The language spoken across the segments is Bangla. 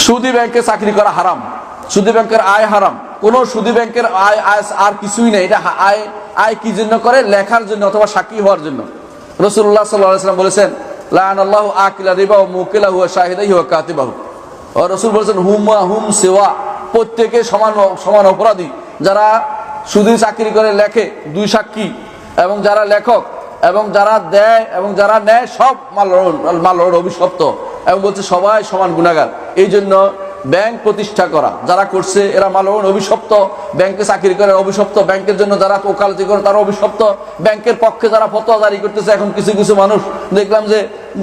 সুদী ব্যাংকে চাকরি করা হারাম, সুদী ব্যাংকের আয় হারাম। কোন সুদী ব্যাংকের আয় আর কিছুই নেই। এটা আয় কি জন্য করে? লেখার জন্য অথবা সাক্ষী হওয়ার জন্য। রাসূলুল্লাহ সাল্লাল্লাহু আলাইহি ওয়াসাল্লাম বলেছেন, লাআনাল্লাহু আকিলা রিবা ওয়া মুকিলাহু ওয়া শাহিদাহু ওয়া কাতিবাহু। রাসূল বলেছেন, হুমা হুম সিওয়া, প্রত্যেকে সমান অপরাধী। যারা সুদী চাকরি করে লেখে, দুই সাক্ষী, এবং যারা লেখক, এবং যারা দেয় এবং যারা নেয়, সব মালর অভিশপ্ত। এবং বলছে সবাই সমান গুনাহগার। এই জন্য ব্যাংক প্রতিষ্ঠা করা যারা করছে এরা মালন অভিশপ্ত, ব্যাংকে চাকরি করে অভিশপ্ত, ব্যাংকের জন্য যারা ওকালতি করে তারা অভিশপ্ত, ব্যাংকের পক্ষে যারা ফতোয়া জারি করতেছে। এখন কিছু কিছু মানুষ দেখলাম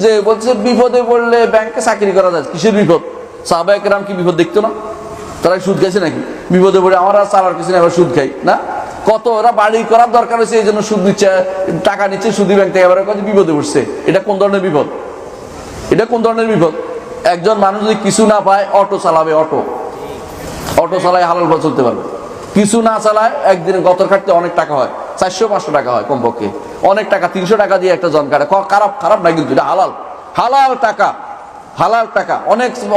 যে বলছে বিপদে পড়লে ব্যাংকে চাকরি করা যায়। কিসের বিপদ? সাহাবায়ে কেরাম কি বিপদ দেখতো না? তারা সুদ খাইছে নাকি? বিপদে পড়ে আমরা চালার কিছু না, এবার সুদ খাই না? কত ওরা বাড়ি করার দরকার হয়েছে, এই জন্য সুদ নিচ্ছে, টাকা নিচ্ছে সুদী ব্যাংক থেকে। এবার বিপদে পড়ছে। এটা কোন ধরনের বিপদ? এটা কোন ধরনের বিপদ? একজন মানুষ যদি কিছু না পায়, অটো চালাবে, অটো চালায় হালাল পথে চলতে পারবে। কিছু না চালায়, একদিন গতর খাটতে অনেক টাকা হয়, 400-500 টাকা হয় কমপক্ষে, অনেক টাকা, 300 টাকা দিয়ে একটা জন কাটে। খারাপ না, কিন্তু এটা হালাল টাকা।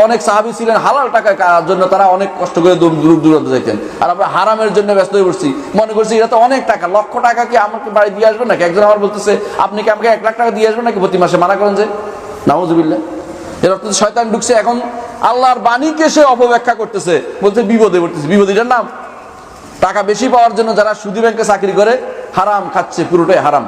অনেক সাহাবী ছিলেন হালাল টাকার জন্য, তারা অনেক কষ্ট করে দূরান্ত যাইতেন। আর আমরা হারামের জন্য ব্যস্ত হয়ে পড়ছি, মনে করছি এটা তো অনেক টাকা, লক্ষ টাকা কি আমাকে বাড়ি দিয়ে আসবেন নাকি? একজন আমার বলতেছে, আপনি কি আমাকে 1 লাখ টাকা দিয়ে আসবেন নাকি প্রতি মাসে? মানা করেন যে, নাউযুবিল্লাহ। এর অর্থ শয়তান ঢুকছে। এখন আল্লাহর বাণীকে সে অপব্যাখ্যা করতেছে, বলছে বিপদে পড়তেছে। বিপদ এটার নাম? টাকা বেশি পাওয়ার জন্য যারা সুদী ব্যাংকে চাকরি করে হারাম খাচ্ছে, পুরোটাই হারাম।